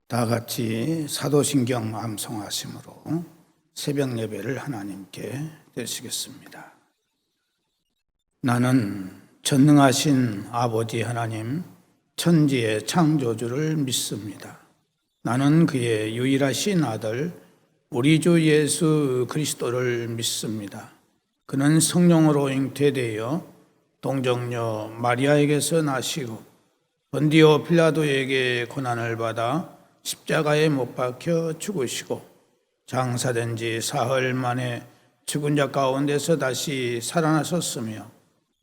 다 같이 사도신경 암송하심으로 새벽 예배를 하나님께 드리시겠습니다. 나는 전능하신 아버지 하나님, 천지의 창조주를 믿습니다. 나는 그의 유일하신 아들, 우리 주 예수 그리스도를 믿습니다. 그는 성령으로 잉태되어 동정녀 마리아에게서 나시고 본디오 빌라도에게 고난을 받아 십자가에 못 박혀 죽으시고 장사된 지 사흘 만에 죽은 자 가운데서 다시 살아나셨으며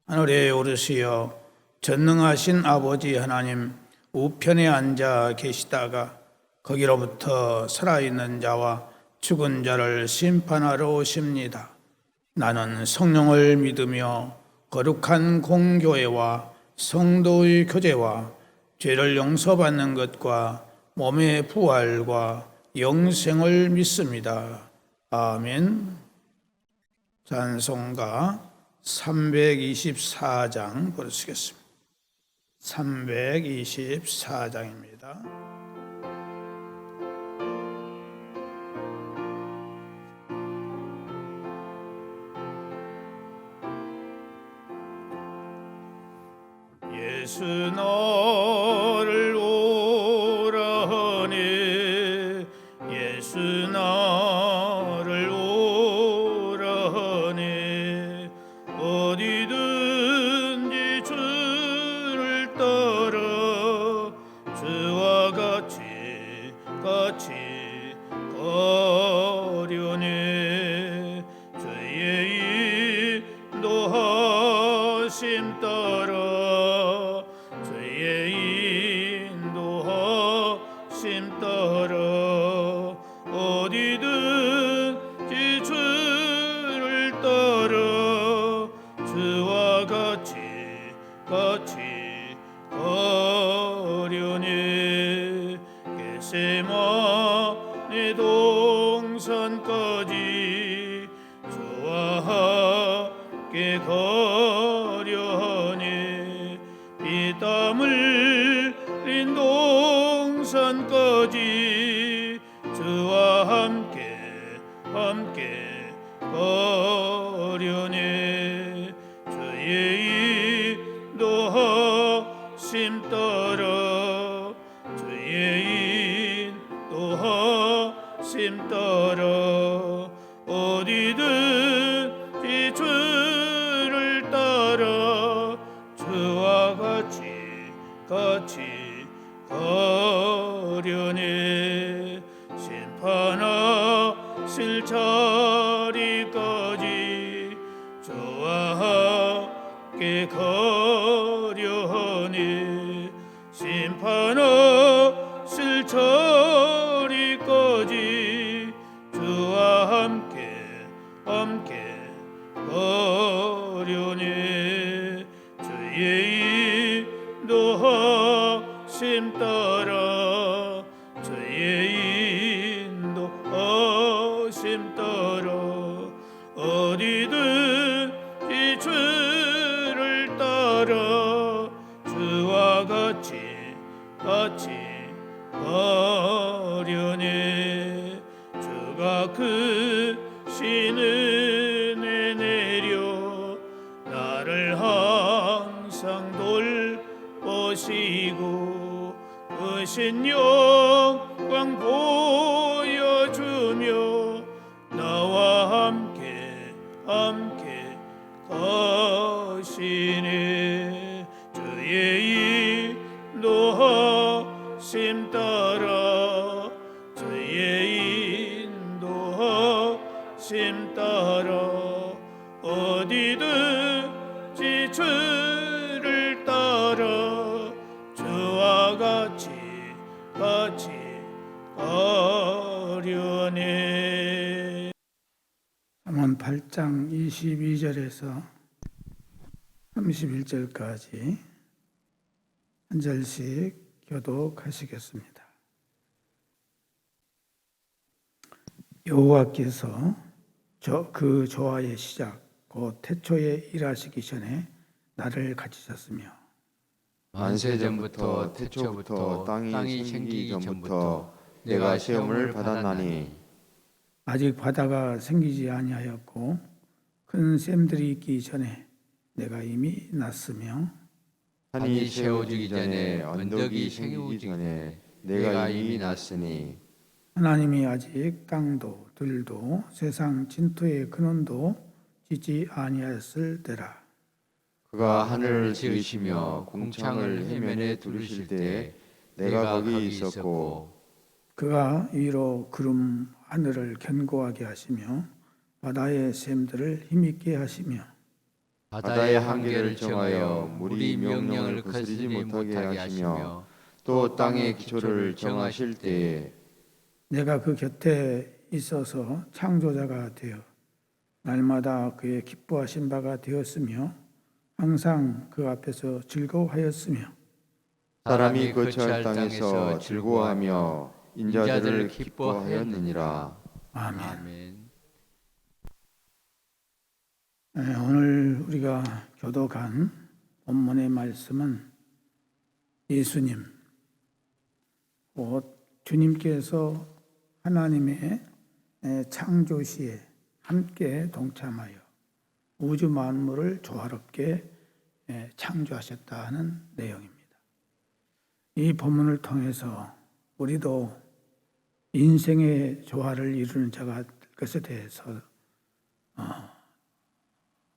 하늘에 오르시어 전능하신 아버지 하나님 우편에 앉아 계시다가 거기로부터 살아있는 자와 죽은 자를 심판하러 오십니다. 나는 성령을 믿으며 거룩한 공교회와 성도의 교제와 죄를 용서받는 것과 몸의 부활과 영생을 믿습니다. 아멘. 찬송가 324장 부르시겠습니다. 324장입니다. 예수 너를 오라하니 예수 나를 오라하니 어디든지 주를 따라 주와 같이 거려니 주의 인도하심 따라 어디든지 주를 따라 주와 같이 거려니 겟세마네 동산까지 주와 함께 가려하니 피땀 흘린 동산까지 주와 함께 가려니 주의 인도하심 따라 주의 인도하심 따라 어디든지 주를 따라 주와 같이 가려니 심판하실 자리까지 주와 함께 가려하니 심판하실 자리까지 주와 함께 가려니 주의 인도하심 따라 주의 인도하심 따라 어디든지 주를 따라 주와 같이 가려니 주가 크신 은혜 내려 나를 항상 돌보시고 크신 영광 보여주며 나와 함께 가시니 주의 인도하심 따라 주의 인도하심 따라 어디든지 주를 따라 주와 같이 가려니. 잠언 8장 22절에서 31절까지 한 절씩 교독하시겠습니다. 여호와께서 그 조화의 시작 곧 태초에 일하시기 전에 나를 가지셨으며 만세 전부터 태초부터 땅이 생기기 전부터 내가 시험을 받았나니 아직 바다가 생기지 아니하였고 큰 샘들이 있기 전에 내가 이미 났으며 산이 세워지기 전에 언덕이 생기기 전에 내가 이미 났으니 하나님이 아직 땅도 들도 세상 진토의 근원도 짓지 아니하였을 때라. 그가 하늘을 지으시며 공창을 해면에 두르실 때 내가 거기 있었고 그가 위로 구름 하늘을 견고하게 하시며 바다의 샘들을 힘있게 하시며 바다의 한계를 정하여 물이 명령을 거스르지 못하게 하시며 또 땅의 기초를 정하실 때에 내가 그 곁에 있어서 창조자가 되어 날마다 그의 기뻐하신 바가 되었으며 항상 그 앞에서 즐거워하였으며 사람이 거처할 땅에서 즐거워하며 인자들을 기뻐하였느니라. 아멘. 오늘 우리가 교독한 본문의 말씀은 예수님, 곧 주님께서 하나님의 창조시에 함께 동참하여 우주 만물을 조화롭게 창조하셨다는 내용입니다. 이 본문을 통해서 우리도 인생의 조화를 이루는 자가 될 것에 대해서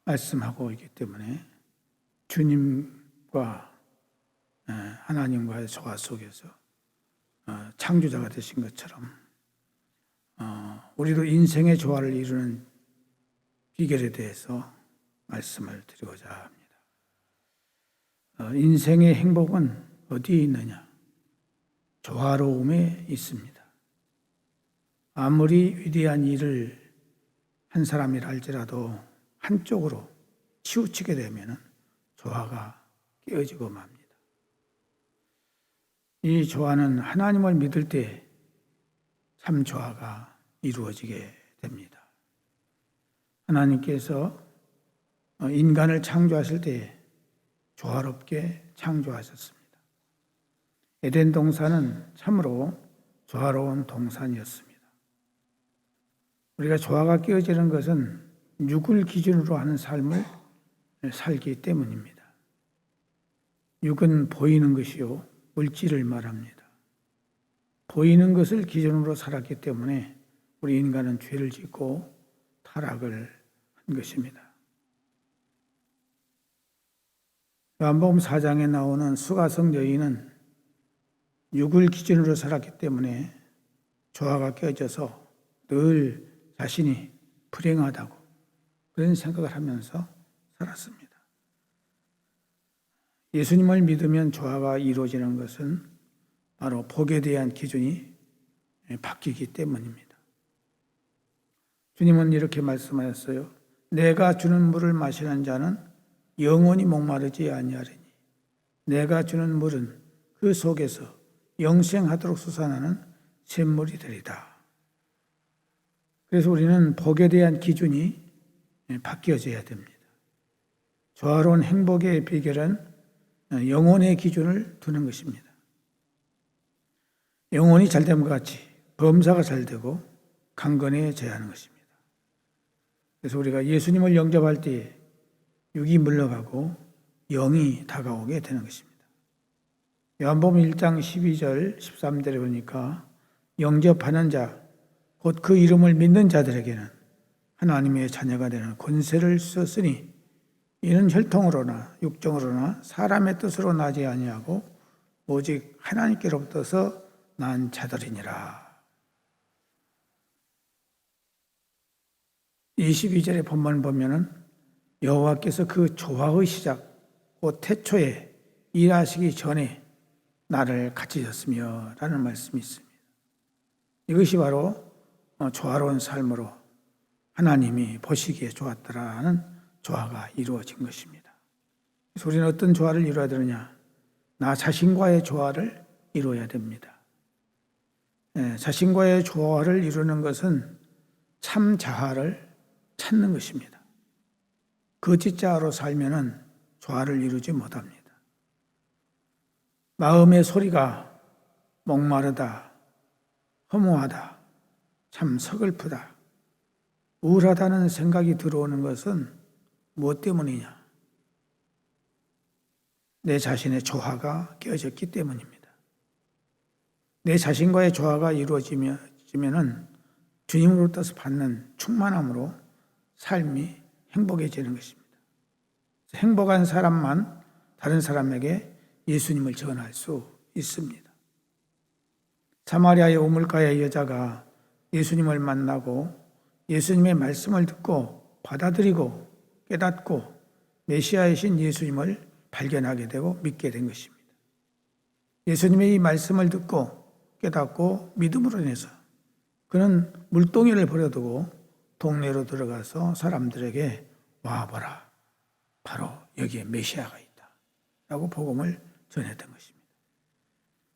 말씀하고 있기 때문에 주님과 하나님과의 조화 속에서 창조자가 되신 것처럼 우리도 인생의 조화를 이루는 비결에 대해서 말씀을 드리고자 합니다. 인생의 행복은 어디에 있느냐? 조화로움에 있습니다. 아무리 위대한 일을 한 사람이라 할지라도 한쪽으로 치우치게 되면 조화가 깨어지고 맙니다. 이 조화는 하나님을 믿을 때 참 조화가 이루어지게 됩니다. 하나님께서 인간을 창조하실 때 조화롭게 창조하셨습니다. 에덴 동산은 참으로 조화로운 동산이었습니다. 우리가 조화가 깨어지는 것은 육을 기준으로 하는 삶을 살기 때문입니다. 육은 보이는 것이요, 물질을 말합니다. 보이는 것을 기준으로 살았기 때문에 우리 인간은 죄를 짓고 타락을 한 것입니다. 요한복음 4장에 나오는 수가성 여인은 육을 기준으로 살았기 때문에 조화가 깨어져서 늘 자신이 불행하다고 그런 생각을 하면서 살았습니다. 예수님을 믿으면 조화가 이루어지는 것은 바로 복에 대한 기준이 바뀌기 때문입니다. 주님은 이렇게 말씀하셨어요. 내가 주는 물을 마시는 자는 영원히 목마르지 아니하리니 내가 주는 물은 그 속에서 영생하도록 솟아나는 샘물이 되리다. 그래서 우리는 복에 대한 기준이 바뀌어져야 됩니다. 조화로운 행복의 비결은 영혼의 기준을 두는 것입니다. 영혼이 잘됨과 같이 범사가 잘되고 강건해져야 하는 것입니다. 그래서 우리가 예수님을 영접할 때 육이 물러가고 영이 다가오게 되는 것입니다. 요한복음 1장 12절 13절에 보니까 영접하는 자, 곧 그 이름을 믿는 자들에게는 하나님의 자녀가 되는 권세를 주셨으니 이는 혈통으로나 육정으로나 사람의 뜻으로 나지 아니하고 오직 하나님께로부터서 난 자들이니라. 22절의 본문을 보면은 여호와께서 그 조화의 시작, 곧 태초에 일하시기 전에 나를 가지셨으며 라는 말씀이 있습니다. 이것이 바로 조화로운 삶으로 하나님이 보시기에 좋았더라는 조화가 이루어진 것입니다. 그래서 우리는 어떤 조화를 이루어야 되느냐? 나 자신과의 조화를 이루어야 됩니다. 자신과의 조화를 이루는 것은 참 자아를 찾는 것입니다. 거짓 자아로 살면은 조화를 이루지 못합니다. 마음의 소리가 목마르다, 허무하다, 참 서글프다, 우울하다는 생각이 들어오는 것은 무엇 때문이냐? 내 자신의 조화가 깨어졌기 때문입니다. 내 자신과의 조화가 이루어지면은 주님으로부터 받는 충만함으로 삶이 행복해지는 것입니다. 행복한 사람만 다른 사람에게 예수님을 전할 수 있습니다. 사마리아의 우물가의 여자가 예수님을 만나고 예수님의 말씀을 듣고 받아들이고 깨닫고 메시아이신 예수님을 발견하게 되고 믿게 된 것입니다. 예수님의 이 말씀을 듣고 깨닫고 믿음으로 인해서 그는 물동이를 버려두고 동네로 들어가서 사람들에게 와보라, 바로 여기에 메시아가 있다 라고 복음을 전했던 것입니다.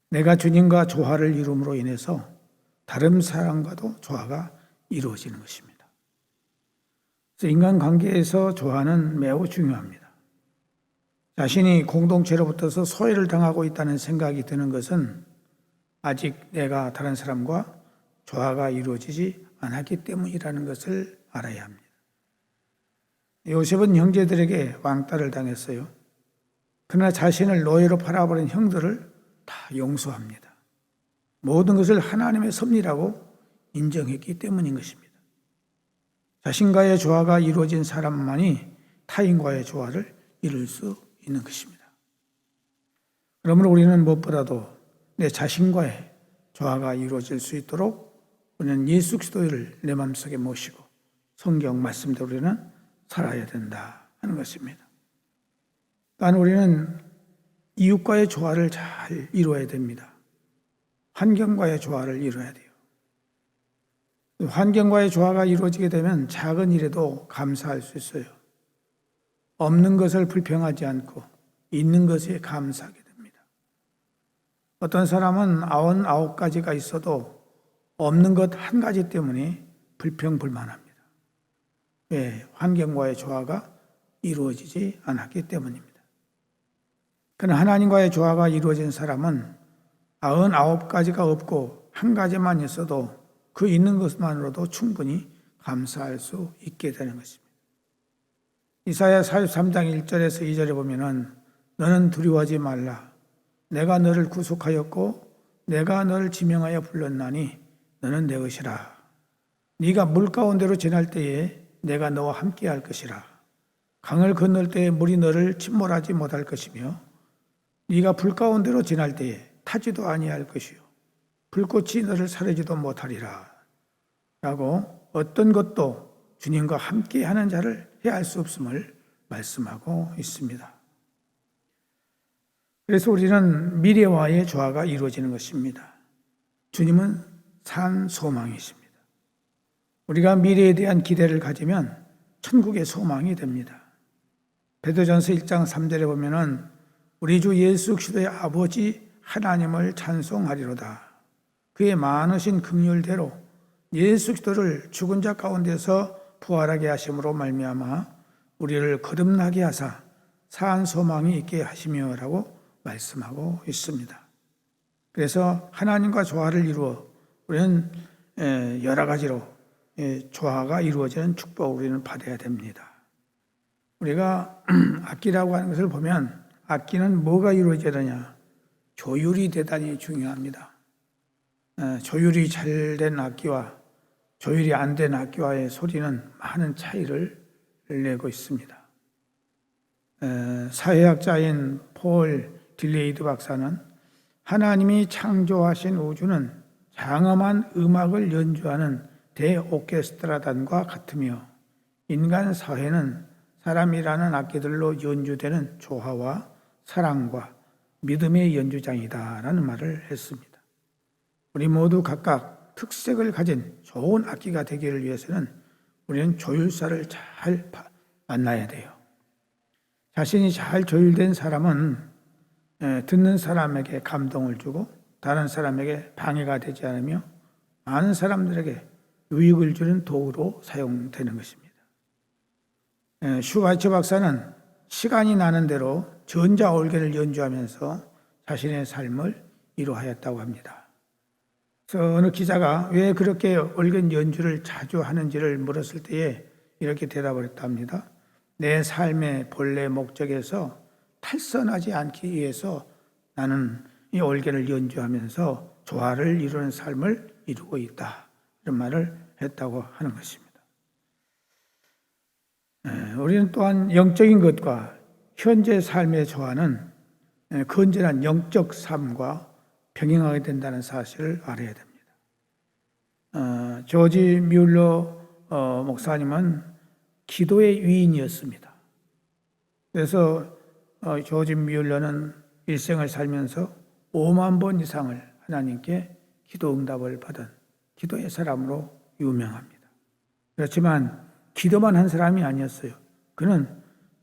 내가 주님과 조화를 이룸으로 인해서 다른 사람과도 조화가 이루어지는 것입니다. 그래서 인간관계에서 조화는 매우 중요합니다. 자신이 공동체로부터서 소외를 당하고 있다는 생각이 드는 것은 아직 내가 다른 사람과 조화가 이루어지지 않았기 때문이라는 것을 알아야 합니다. 요셉은 형제들에게 왕따를 당했어요. 그러나 자신을 노예로 팔아버린 형들을 다 용서합니다. 모든 것을 하나님의 섭리라고 인정했기 때문인 것입니다. 자신과의 조화가 이루어진 사람만이 타인과의 조화를 이룰 수 있는 것입니다. 그러므로 우리는 무엇보다도 내 자신과의 조화가 이루어질 수 있도록 우리는 예수 그리스도를 내 마음속에 모시고 성경 말씀대로 우리는 살아야 된다 하는 것입니다. 또한 우리는 이웃과의 조화를 잘 이루어야 됩니다. 환경과의 조화를 이루어야 돼요. 환경과의 조화가 이루어지게 되면 작은 일에도 감사할 수 있어요. 없는 것을 불평하지 않고 있는 것에 감사하게 됩니다. 어떤 사람은 99가지가 있어도 없는 것 한 가지 때문에 불평불만합니다. 왜? 환경과의 조화가 이루어지지 않았기 때문입니다. 그러나 하나님과의 조화가 이루어진 사람은 99가지가 없고 한 가지만 있어도 그 있는 것만으로도 충분히 감사할 수 있게 되는 것입니다. 이사야 43장 1절에서 2절에 보면은 너는 두려워하지 말라. 내가 너를 구속하였고 내가 너를 지명하여 불렀나니 너는 내 것이라. 네가 물 가운데로 지날 때에 내가 너와 함께 할 것이라. 강을 건널 때에 물이 너를 침몰하지 못할 것이며 네가 불 가운데로 지날 때에 타지도 아니할 것이요 불꽃이 너를 사르지도 못하리라 라고 어떤 것도 주님과 함께 하는 자를 해할 수 없음을 말씀하고 있습니다. 그래서 우리는 미래와의 조화가 이루어지는 것입니다. 주님은 산 소망이십니다. 우리가 미래에 대한 기대를 가지면 천국의 소망이 됩니다. 베드로전서 1장 3절에 보면은 우리 주 예수 그리스도의 아버지 하나님을 찬송하리로다. 그의 많으신 긍휼대로 예수 그리스도를 죽은 자 가운데서 부활하게 하심으로 말미암아 우리를 거듭나게 하사 산 소망이 있게 하시며라고 말씀하고 있습니다. 그래서 하나님과 조화를 이루어 우리는 여러 가지로 조화가 이루어지는 축복을 우리는 받아야 됩니다. 우리가 악기라고 하는 것을 보면 악기는 뭐가 이루어져야 되냐? 조율이 대단히 중요합니다. 조율이 잘 된 악기와 조율이 안 된 악기와의 소리는 많은 차이를 내고 있습니다. 사회학자인 폴 딜레이드 박사는 하나님이 창조하신 우주는 장엄한 음악을 연주하는 대오케스트라단과 같으며 인간 사회는 사람이라는 악기들로 연주되는 조화와 사랑과 믿음의 연주장이다라는 말을 했습니다. 우리 모두 각각 특색을 가진 좋은 악기가 되기를 위해서는 우리는 조율사를 잘 만나야 돼요. 자신이 잘 조율된 사람은 듣는 사람에게 감동을 주고 다른 사람에게 방해가 되지 않으며 많은 사람들에게 유익을 주는 도구로 사용되는 것입니다. 슈바이처 박사는 시간이 나는 대로 전자올게를 연주하면서 자신의 삶을 이루하였다고 합니다. 그래서 어느 기자가 왜 그렇게 organ 연주를 자주 하는지를 물었을 때에 이렇게 대답을 했답니다. 내 삶의 본래 목적에서 탈선하지 않기 위해서 나는 이 organ을 연주하면서 조화를 이루는 삶을 이루고 있다. 이런 말을 했다고 하는 것입니다. 우리는 또한 영적인 것과 현재 삶의 조화는 건전한 영적 삶과 병행하게 된다는 사실을 알아야 됩니다. 조지 뮬러 목사님은 기도의 위인이었습니다. 그래서 조지 뮬러는 일생을 살면서 5만 번 이상을 하나님께 기도 응답을 받은 기도의 사람으로 유명합니다. 그렇지만 기도만 한 사람이 아니었어요. 그는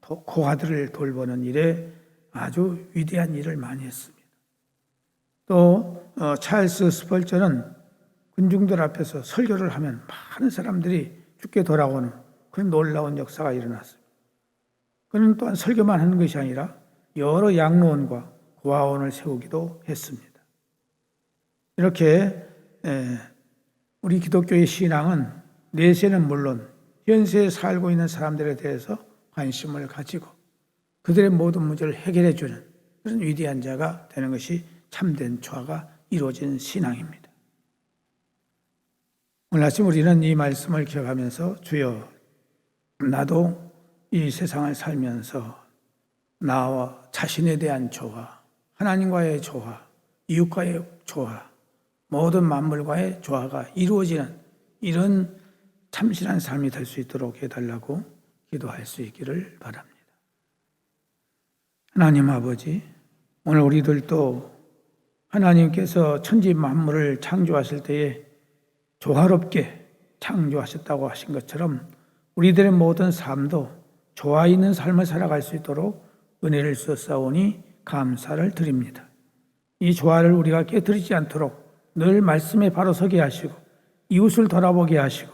고아들을 돌보는 일에 아주 위대한 일을 많이 했습니다. 또 찰스 스펄전은 군중들 앞에서 설교를 하면 많은 사람들이 죽게 돌아오는 그런 놀라운 역사가 일어났습니다. 그는 또한 설교만 하는 것이 아니라 여러 양로원과 고아원을 세우기도 했습니다. 이렇게 우리 기독교의 신앙은 내세는 물론 현세에 살고 있는 사람들에 대해서 관심을 가지고 그들의 모든 문제를 해결해 주는 그런 위대한 자가 되는 것이 참된 조화가 이루어진 신앙입니다. 오늘 아침 우리는 이 말씀을 기억하면서 주여 나도 이 세상을 살면서 나와 자신에 대한 조화, 하나님과의 조화, 이웃과의 조화, 모든 만물과의 조화가 이루어지는 이런 참신한 삶이 될 수 있도록 해달라고 기도할 수 있기를 바랍니다. 하나님 아버지, 오늘 우리들도 하나님께서 천지 만물을 창조하실 때에 조화롭게 창조하셨다고 하신 것처럼 우리들의 모든 삶도 조화 있는 삶을 살아갈 수 있도록 은혜를 주셨사오니 감사를 드립니다. 이 조화를 우리가 깨뜨리지 않도록 늘 말씀에 바로 서게 하시고 이웃을 돌아보게 하시고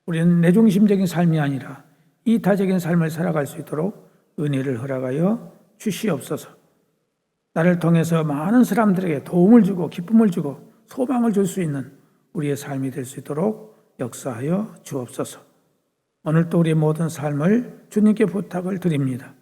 우리는 내중심적인 삶이 아니라 이타적인 삶을 살아갈 수 있도록 은혜를 허락하여 주시옵소서. 나를 통해서 많은 사람들에게 도움을 주고 기쁨을 주고 소망을 줄 수 있는 우리의 삶이 될 수 있도록 역사하여 주옵소서. 오늘도 우리의 모든 삶을 주님께 부탁을 드립니다.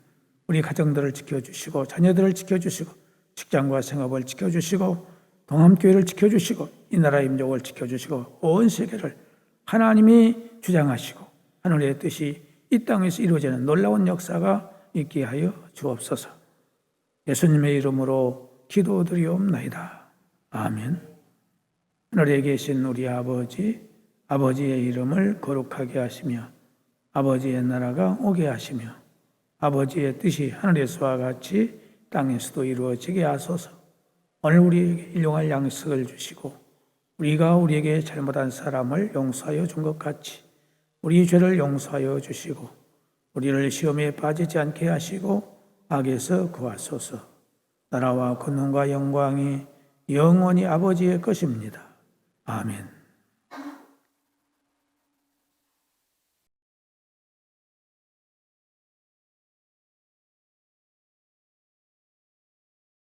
우리 가정들을 지켜주시고 자녀들을 지켜주시고 직장과 생업을 지켜주시고 동암교회를 지켜주시고 이 나라의 민족을 지켜주시고 온 세계를 하나님이 주장하시고 하늘의 뜻이 이 땅에서 이루어지는 놀라운 역사가 있게 하여 주옵소서. 예수님의 이름으로 기도드리옵나이다. 아멘. 하늘에 계신 우리 아버지, 아버지의 이름을 거룩하게 하시며 아버지의 나라가 오게 하시며 아버지의 뜻이 하늘에서와 같이 땅에서도 이루어지게 하소서. 오늘 우리에게 일용할 양식을 주시고 우리가 우리에게 잘못한 사람을 용서하여 준 것 같이 우리 죄를 용서하여 주시고 우리를 시험에 빠지지 않게 하시고 악에서 구하소서. 나라와 권능과 영광이 영원히 아버지의 것입니다. 아멘.